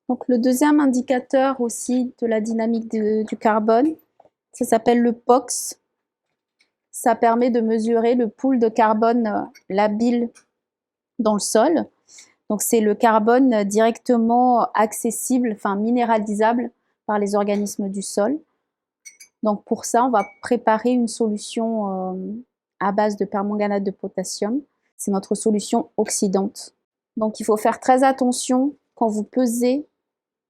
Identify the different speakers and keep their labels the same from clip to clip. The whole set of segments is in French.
Speaker 1: Donc le deuxième indicateur aussi de la dynamique du carbone, ça s'appelle le POX. Ça permet de mesurer le pool de carbone labile dans le sol. Donc c'est le carbone directement accessible, enfin minéralisable par les organismes du sol. Donc pour ça, on va préparer une solution à base de permanganate de potassium. C'est notre solution oxydante. Donc il faut faire très attention quand vous pesez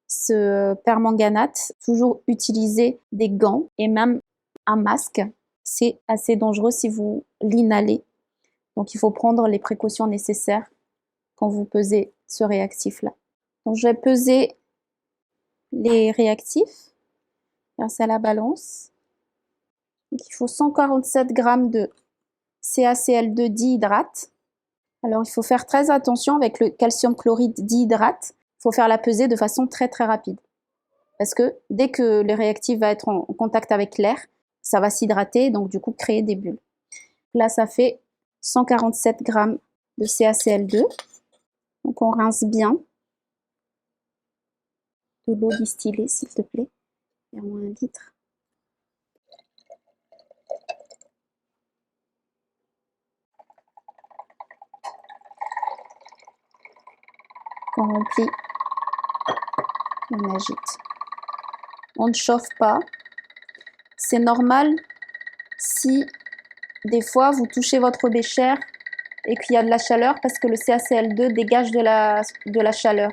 Speaker 1: ce permanganate, toujours utiliser des gants et même un masque. C'est assez dangereux si vous l'inhalez. Donc il faut prendre les précautions nécessaires quand vous pesez ce réactif-là. Donc je vais peser les réactifs grâce à la balance. Donc il faut 147 g de CaCl2 dihydrate. Alors il faut faire très attention avec le calcium chloride dihydrate. Il faut faire la pesée de façon très rapide. Parce que dès que le réactif va être en contact avec l'air, ça va s'hydrater, donc du coup créer des bulles. Là, ça fait 147 g de CaCl2. Donc on rince bien. De l'eau distillée, s'il te plaît. Il y a au moins 1 litre. On remplit, on agite. On ne chauffe pas. C'est normal si des fois vous touchez votre bécher et qu'il y a de la chaleur parce que le CaCl2 dégage de la chaleur.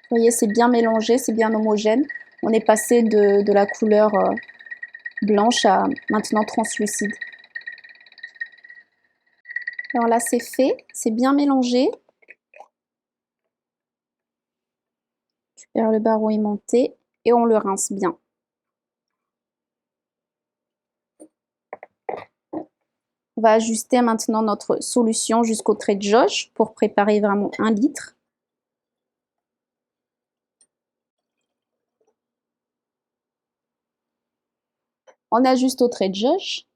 Speaker 1: Vous voyez, c'est bien mélangé, c'est bien homogène. On est passé de la couleur blanche à maintenant translucide. Alors là, c'est fait, c'est bien mélangé. Je récupère le barreau aimanté et on le rince bien. On va ajuster maintenant notre solution jusqu'au trait de jauge pour préparer vraiment 1 litre. On ajuste au trait de jauge.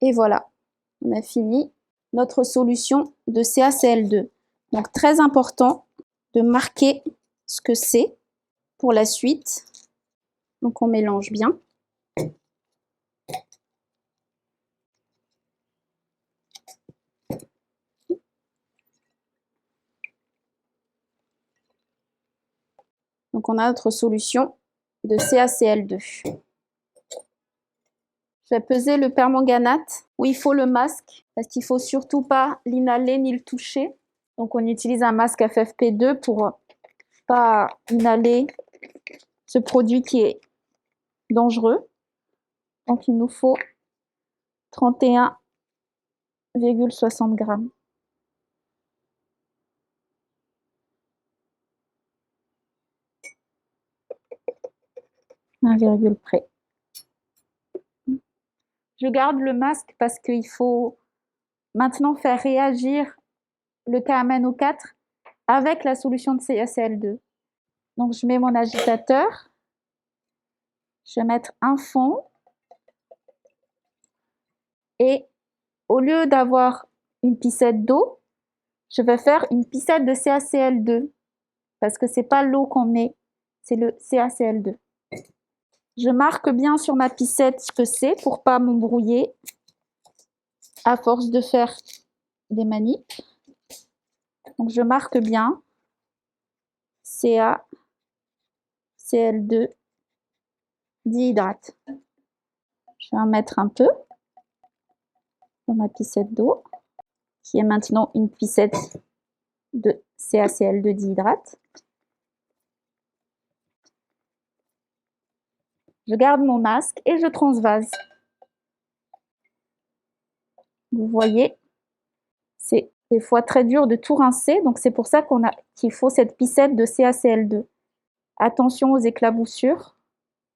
Speaker 1: Et voilà, on a fini notre solution de CaCl2. Donc très important de marquer ce que c'est pour la suite. Donc on mélange bien. Donc on a notre solution de CaCl2. Je vais peser le permanganate où il faut le masque parce qu'il ne faut surtout pas l'inhaler ni le toucher. Donc on utilise un masque FFP2 pour pas inhaler ce produit qui est dangereux. Donc il nous faut 31,60 g. 1 virgule près. Je garde le masque parce qu'il faut maintenant faire réagir le KMNO4 avec la solution de CaCl2. Donc je mets mon agitateur. Je vais mettre un fond. Et au lieu d'avoir une pipette d'eau, je vais faire une pipette de CaCl2 parce que c'est pas l'eau qu'on met, c'est le CaCl2. Je marque bien sur ma pipette ce que c'est pour pas m'embrouiller à force de faire des manips. Donc je marque bien CaCl2 dihydrate. Je vais en mettre un peu dans ma pipette d'eau, qui est maintenant une pipette de CaCl2 dihydrate. Je garde mon masque et je transvase. Vous voyez, c'est des fois très dur de tout rincer, donc c'est pour ça qu'il faut cette pipette de CaCl2. Attention aux éclaboussures,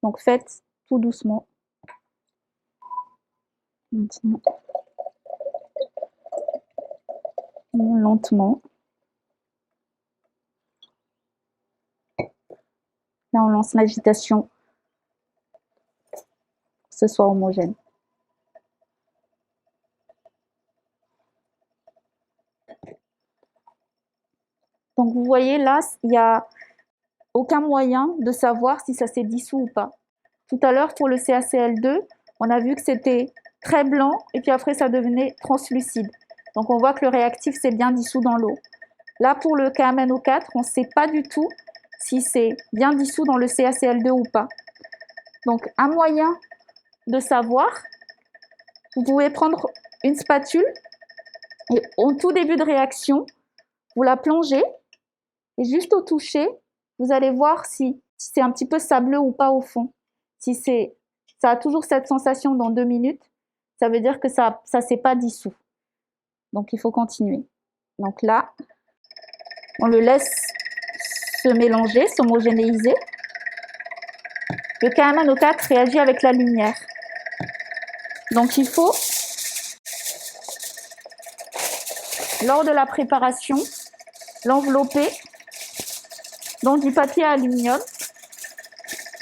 Speaker 1: donc faites tout doucement. Maintenant, lentement. Là, on lance l'agitation. ce soit homogène. Donc vous voyez là, il n'y a aucun moyen de savoir si ça s'est dissous ou pas. Tout à l'heure, pour le CaCl2, on a vu que c'était très blanc et puis après ça devenait translucide. Donc on voit que le réactif s'est bien dissous dans l'eau. Là, pour le KMNO4, on ne sait pas du tout si c'est bien dissous dans le CaCl2 ou pas. Donc un moyen de savoir, vous pouvez prendre une spatule et au tout début de réaction, vous la plongez et juste au toucher, vous allez voir si c'est un petit peu sableux ou pas au fond. Si ça a toujours cette sensation dans 2 minutes, ça veut dire que ça s'est pas dissous. Donc il faut continuer. Donc là, on le laisse se mélanger, s'homogénéiser. Le KMNO4 réagit avec la lumière. Donc il faut, lors de la préparation, l'envelopper dans du papier aluminium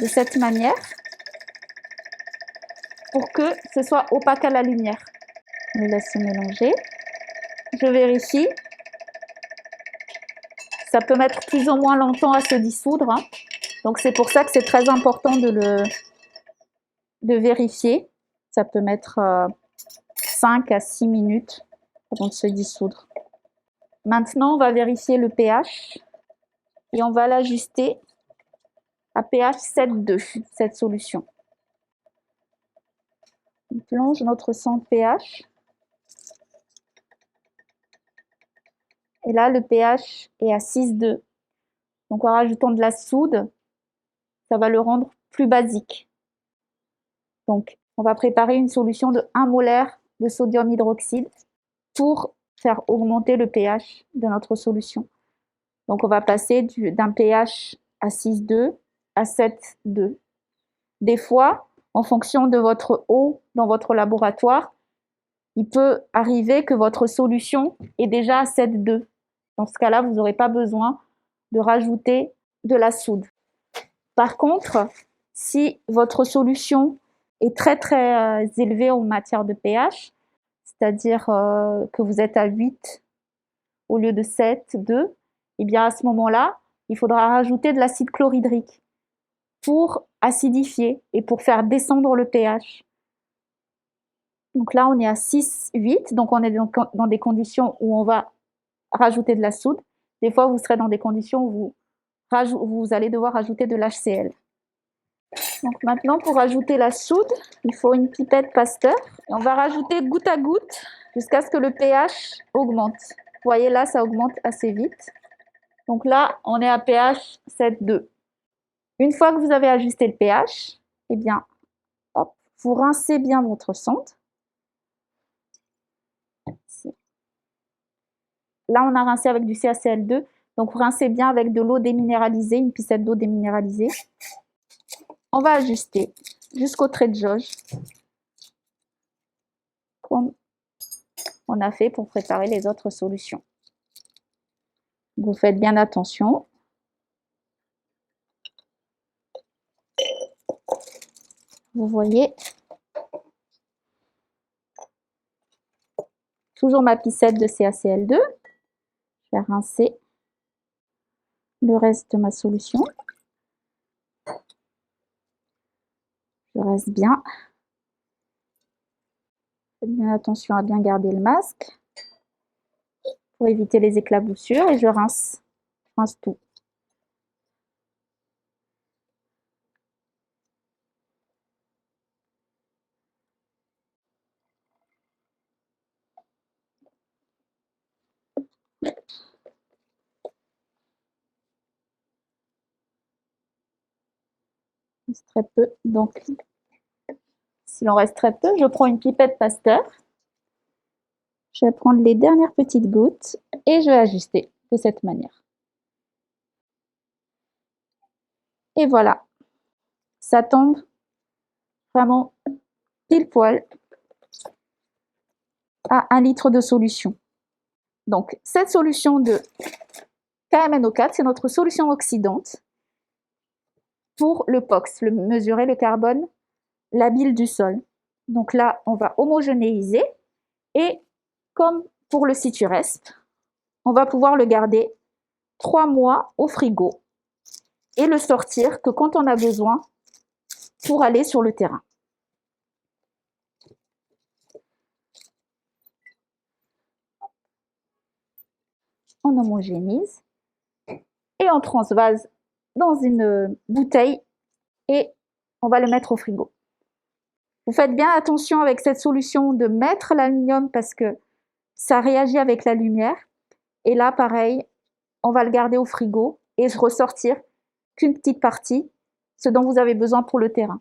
Speaker 1: de cette manière pour que ce soit opaque à la lumière. On le laisse se mélanger. Je vérifie. Ça peut mettre plus ou moins longtemps à se dissoudre, hein. Donc c'est pour ça que c'est très important de vérifier. Ça peut mettre 5 à 6 minutes avant de se dissoudre. Maintenant, on va vérifier le pH et on va l'ajuster à pH 7,2, cette solution. On plonge notre sonde pH. Et là, le pH est à 6,2. Donc en rajoutant de la soude, ça va le rendre plus basique. Donc on va préparer une solution de 1 molaire de sodium hydroxyde pour faire augmenter le pH de notre solution. Donc on va passer d'un pH à 6,2 à 7,2. Des fois, en fonction de votre eau dans votre laboratoire, il peut arriver que votre solution est déjà à 7,2. Dans ce cas-là, vous n'aurez pas besoin de rajouter de la soude. Par contre, si votre solution est très très élevée en matière de pH, c'est-à-dire que vous êtes à 8 au lieu de 7, 2, et bien à ce moment-là, il faudra rajouter de l'acide chlorhydrique pour acidifier et pour faire descendre le pH. Donc là, on est à 6, 8, donc on est dans des conditions où on va rajouter de la soude. Des fois, vous serez dans des conditions où vous allez devoir rajouter de l'HCl. Donc maintenant, pour ajouter la soude, il faut une pipette Pasteur. Et on va rajouter goutte à goutte jusqu'à ce que le pH augmente. Vous voyez là, ça augmente assez vite. Donc là, on est à pH 7,2. Une fois que vous avez ajusté le pH, eh bien, hop, vous rincez bien votre sonde. Là, on a rincé avec du CaCl2, donc vous rincez bien avec de l'eau déminéralisée, une piscette d'eau déminéralisée. On va ajuster jusqu'au trait de jauge, comme on a fait pour préparer les autres solutions. Vous faites bien attention. Vous voyez, toujours ma piscette de CaCl2. Je vais rincer le reste de ma solution. Je reste bien. Faites bien attention à bien garder le masque pour éviter les éclaboussures et je rince tout. Il reste très peu, donc s'il en reste très peu, je prends une pipette Pasteur. Je vais prendre les dernières petites gouttes et je vais ajuster de cette manière. Et voilà, ça tombe vraiment pile poil à 1 litre de solution. Donc cette solution de KMNO4, c'est notre solution oxydante pour le POX, mesurer le carbone, la bile du sol. Donc là, on va homogénéiser et comme pour le Situresp, on va pouvoir le garder 3 mois au frigo et le sortir que quand on a besoin pour aller sur le terrain. On homogénise et on transvase dans une bouteille et on va le mettre au frigo. Vous faites bien attention avec cette solution de mettre l'aluminium parce que ça réagit avec la lumière. Et là, pareil, on va le garder au frigo et ressortir qu'une petite partie, ce dont vous avez besoin pour le terrain.